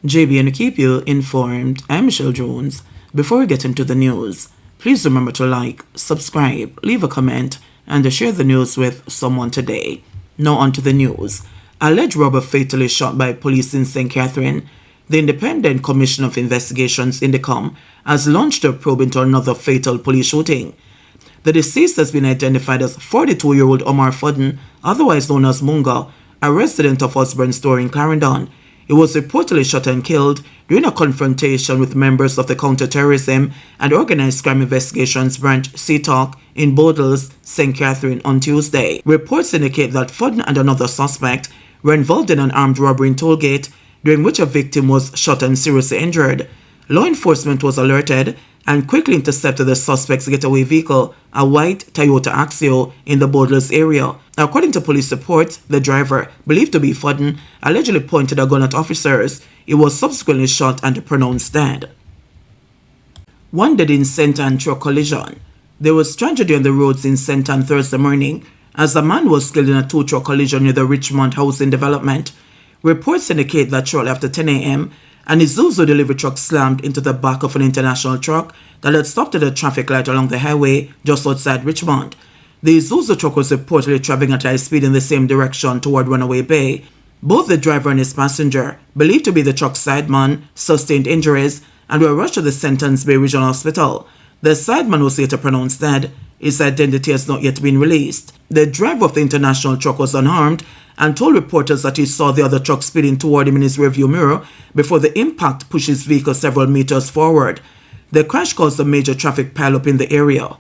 JBNN keep you informed. I'm Michelle Jones. Before we get into the news, please remember to like, subscribe, leave a comment, and to share the news with someone today. Now on to the news. Alleged robber fatally shot by police in St. Catherine. The Independent Commission of Investigations (INDECOM) has launched a probe into another fatal police shooting. The deceased has been identified as 42-year-old Omar Fudden, otherwise known as Munga, a resident of Osborne Store in Clarendon. He was reportedly shot and killed during a confrontation with members of the Counter-Terrorism and Organized Crime Investigations Branch (CTOC) in Bodles, St. Catherine on Tuesday. Reports indicate that Fudden and another suspect were involved in an armed robbery in Tollgate, during which a victim was shot and seriously injured. Law enforcement was alerted and quickly intercepted the suspect's getaway vehicle, a white Toyota Axio, in the Bodles area. According to police reports, the driver, believed to be Fudden, allegedly pointed a gun at officers. He was subsequently shot and pronounced dead. One dead in St. Ann truck collision. There was tragedy on the roads in St. Ann Thursday morning as a man was killed in a two-truck collision near the Richmond housing development. Reports indicate that shortly after 10 a.m., an Isuzu delivery truck slammed into the back of an international truck that had stopped at a traffic light along the highway just outside Richmond. The Isuzu truck was reportedly traveling at high speed in the same direction toward Runaway Bay. Both the driver and his passenger, believed to be the truck's sideman, sustained injuries and were rushed to the St. Ann's Bay Regional Hospital. The sideman was later pronounced dead. His identity has not yet been released. The driver of the international truck was unharmed and told reporters that he saw the other truck speeding toward him in his rearview mirror before the impact pushed his vehicle several meters forward. The crash caused a major traffic pileup in the area.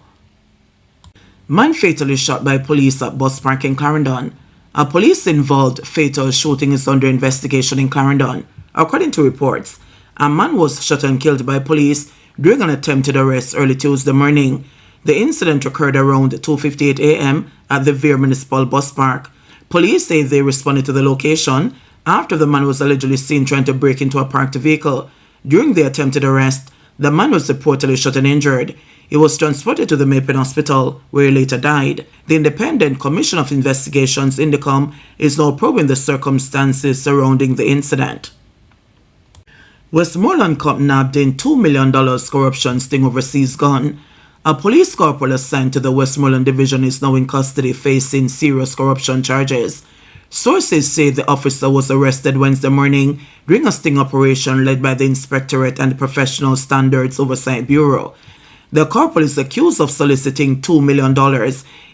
Man fatally shot by police at bus park in Clarendon. A police-involved fatal shooting is under investigation in Clarendon. According to reports, a man was shot and killed by police during an attempted arrest early Tuesday morning. The incident occurred around 2:58 a.m. at the Vere Municipal Bus Park. Police say they responded to the location after the man was allegedly seen trying to break into a parked vehicle. During the attempted arrest, the man was reportedly shot and injured. He was transported to the Mapen Hospital, where he later died. The Independent Commission of Investigations (INDECOM) is now probing the circumstances surrounding the incident. Westmoreland cop nabbed in $2 million corruption sting over seized gun. A police corporal assigned to the Westmoreland Division is now in custody facing serious corruption charges. Sources say the officer was arrested Wednesday morning during a sting operation led by the Inspectorate and the Professional Standards Oversight Bureau. The corporal is accused of soliciting $2 million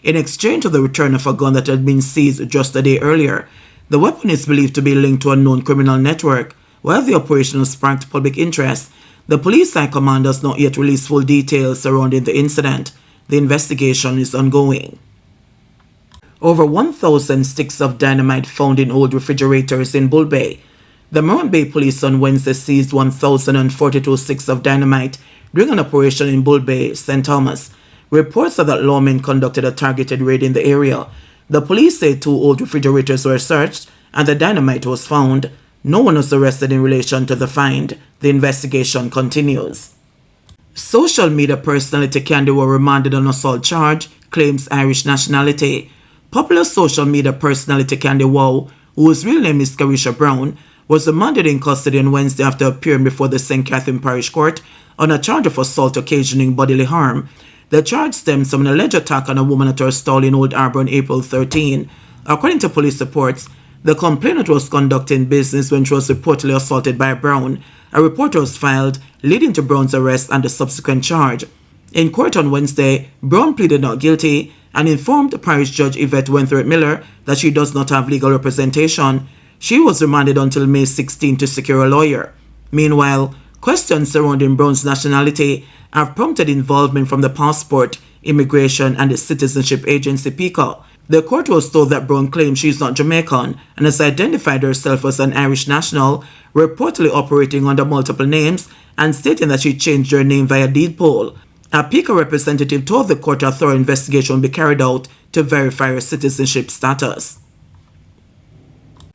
in exchange for the return of a gun that had been seized just a day earlier. The weapon is believed to be linked to a known criminal network. While the operation has sparked public interest, the police high command has not yet released full details surrounding the incident. The investigation is ongoing. Over 1,000 sticks of dynamite found in old refrigerators in Bull Bay. The Morant Bay Police on Wednesday seized 1,042 sticks of dynamite during an operation in Bull Bay, St. Thomas. Reports are that lawmen conducted a targeted raid in the area. The police say 2 old refrigerators were searched and the dynamite was found. No one was arrested in relation to the find. The investigation continues. Social media personality Candy were remanded on assault charge, claims Irish nationality. Popular social media personality Candy Wow, whose real name is Carisha Brown, was remanded in custody on Wednesday after appearing before the St. Catherine Parish Court on a charge of assault occasioning bodily harm. The charge stems from an alleged attack on a woman at her stall in Old Harbour on April 13. According to police reports, the complainant was conducting business when she was reportedly assaulted by Brown. A report was filed, leading to Brown's arrest and the subsequent charge. In court on Wednesday, Brown pleaded not guilty and informed Parish Judge Yvette Wentworth Miller that she does not have legal representation. She was remanded until May 16 to secure a lawyer. Meanwhile, questions surrounding Brown's nationality have prompted involvement from the Passport, Immigration and Citizenship Agency (PICA). The court was told that Brown claims she is not Jamaican and has identified herself as an Irish national, reportedly operating under multiple names and stating that she changed her name via deed poll. A PICA representative told the court a thorough investigation will be carried out to verify her citizenship status.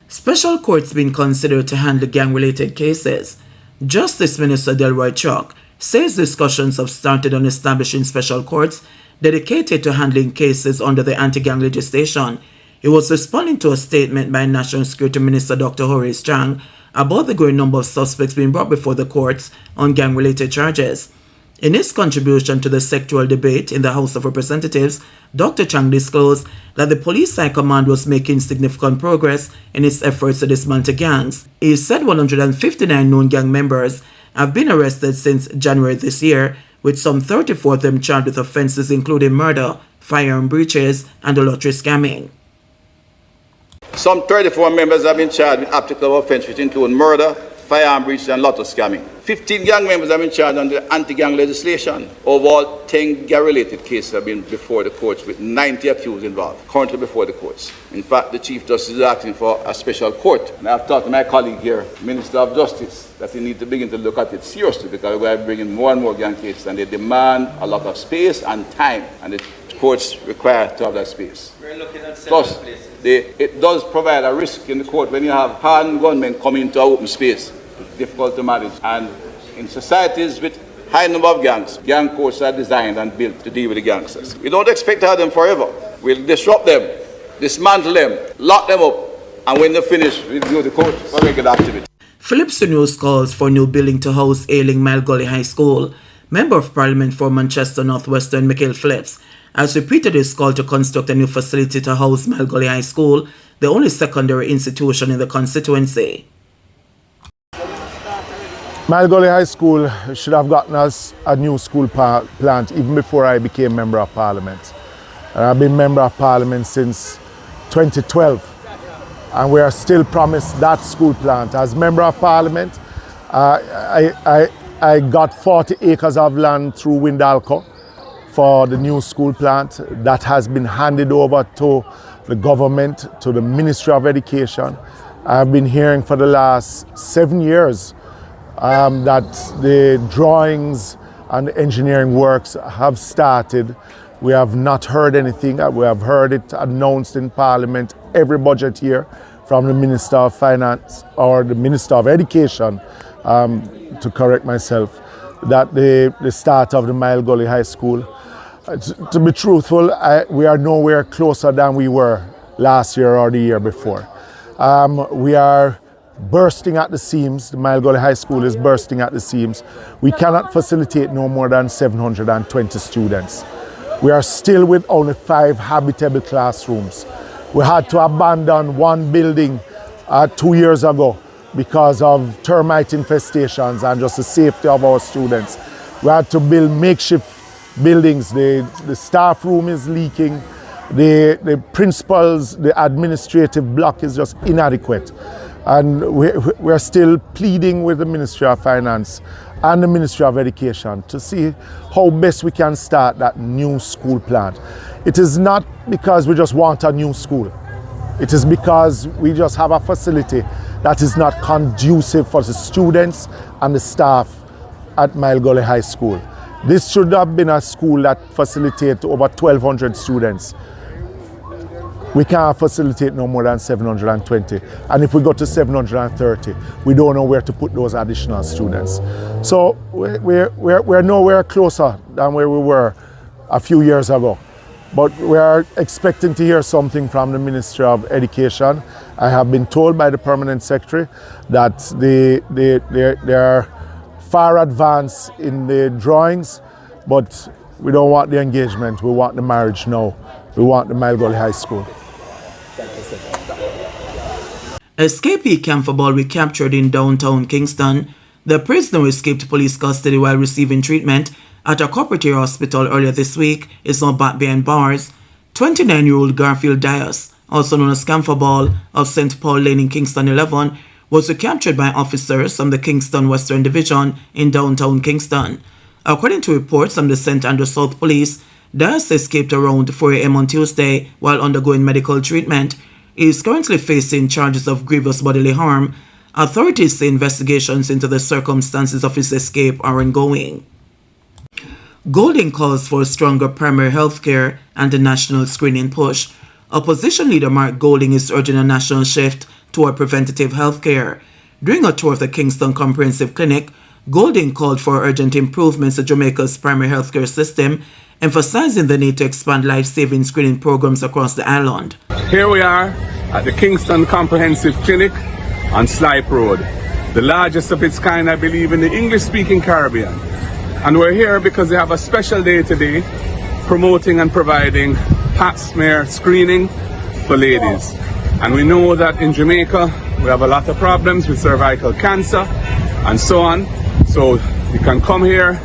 Special courts being considered to handle gang-related cases. Justice Minister Delroy Chuck says discussions have started on establishing special courts dedicated to handling cases under the anti-gang legislation. He was responding to a statement by National Security Minister Dr. Horace Chang about the growing number of suspects being brought before the courts on gang-related charges. In his contribution to the sectoral debate in the House of Representatives, Dr. Chang disclosed that the Police High Command was making significant progress in its efforts to dismantle gangs. He said 159 known gang members have been arrested since January this year, with some 34 of them charged with offences including murder, firearm breaches, and lottery scamming. Some 34 members have been charged with applicable offences which include murder, firearm breaches, and lottery scamming. 15 gang members have been charged under anti-gang legislation. Overall, 10 gang-related cases have been before the courts with 90 accused involved, currently before the courts. In fact, the Chief Justice is asking for a special court. And I've talked to my colleague here, Minister of Justice, that we need to begin to look at it seriously because we are bringing more and more gang cases and they demand a lot of space and time, and the courts require to have that space. We're looking at several places. It does provide a risk in the court when you have hardened gunmen coming into an open space. It's difficult to manage. And in societies with high number of gangs, gang courts are designed and built to deal with the gangsters. We don't expect to have them forever. We'll disrupt them, dismantle them, lock them up, and when they're finished, we'll go to the court for regular activity. Phillips News calls for new building to house ailing Mile Gully High School. Member of Parliament for Manchester Northwestern, Michael Phillips, has repeated his call to construct a new facility to house Mile Gully High School, the only secondary institution in the constituency. Mile Gully High School should have gotten us a new school plant even before I became Member of Parliament. And I've been Member of Parliament since 2012, and we are still promised that school plant. As Member of Parliament, I got 40 acres of land through Windalco for the new school plant that has been handed over to the government, to the Ministry of Education. I've been hearing for the last 7 years that the drawings and the engineering works have started. We have not heard anything. We have heard it announced in Parliament every budget year from the Minister of Finance or the Minister of Education, to correct myself, that the start of the Mile Gully High School. To be truthful, we are nowhere closer than we were last year or the year before. We are bursting at the seams. The Mile Gully High School is bursting at the seams. We cannot facilitate no more than 720 students. We are still with only 5 habitable classrooms. We had to abandon one building 2 years ago because of termite infestations and just the safety of our students. We had to build makeshift buildings. The staff room is leaking. The principals, the administrative block is just inadequate. And we're still pleading with the Ministry of Finance and the Ministry of Education to see how best we can start that new school plant. It is not because we just want a new school. It is because we just have a facility that is not conducive for the students and the staff at Mile Gully High School. This should have been a school that facilitates over 1,200 students. We can't facilitate no more than 720. And if we go to 730, we don't know where to put those additional students. So we're nowhere closer than where we were a few years ago. But we are expecting to hear something from the Ministry of Education. I have been told by the Permanent Secretary that they are far advanced in the drawings, but we don't want the engagement. We want the marriage now. We want the Mile Gully High School. Escapee Camphor recaptured in downtown Kingston. The prisoner who escaped police custody while receiving treatment at a corporate hospital earlier this week is now back behind bars. 29-year-old Garfield Dias, also known as Camphor Ball of St. Paul Lane in Kingston 11, was recaptured by officers from the Kingston Western Division in downtown Kingston. According to reports from the St. Andrew South Police, Dias escaped around 4 a.m. on Tuesday while undergoing medical treatment. He is currently facing charges of grievous bodily harm. Authorities say investigations into the circumstances of his escape are ongoing. Golding calls for stronger primary health care and a national screening push. Opposition leader Mark Golding is urging a national shift toward preventative health care. During a tour of the Kingston Comprehensive Clinic, Golding called for urgent improvements to Jamaica's primary health care system, emphasizing the need to expand life-saving screening programs across the island. Here we are at the Kingston Comprehensive Clinic on Slipe Road. the largest of its kind, I believe, in the English-speaking Caribbean. And we're here because they have a special day today promoting and providing pap smear screening for ladies. And we know that in Jamaica we have a lot of problems with cervical cancer and so on. So you can come here,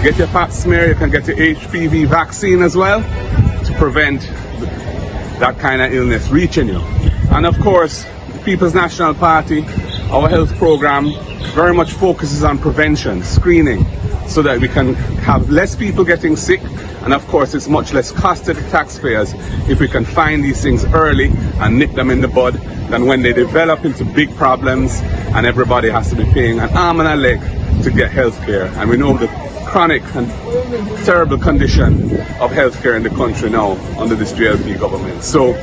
get your pap smear, you can get your HPV vaccine as well to prevent that kind of illness reaching you. And of course, the People's National Party, our health program very much focuses on prevention, screening, so that we can have less people getting sick. And of course, it's much less cost to the taxpayers if we can find these things early and nip them in the bud than when they develop into big problems and everybody has to be paying an arm and a leg to get health care. And we know the chronic and terrible condition of healthcare in the country now under this JLP government. So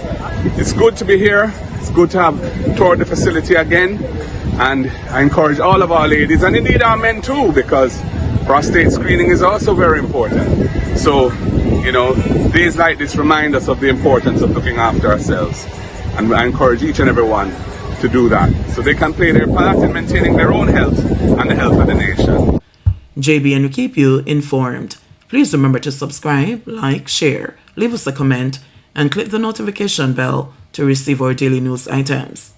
it's good to be here. It's good to have toured the facility again. And I encourage all of our ladies, and indeed our men too, because prostate screening is also very important. So, you know, days like this remind us of the importance of looking after ourselves. And I encourage each and every one to do that, so they can play their part in maintaining their own health and the health of the nation. JBN will keep you informed. Please remember to subscribe, like, share, leave us a comment, and click the notification bell to receive our daily news items.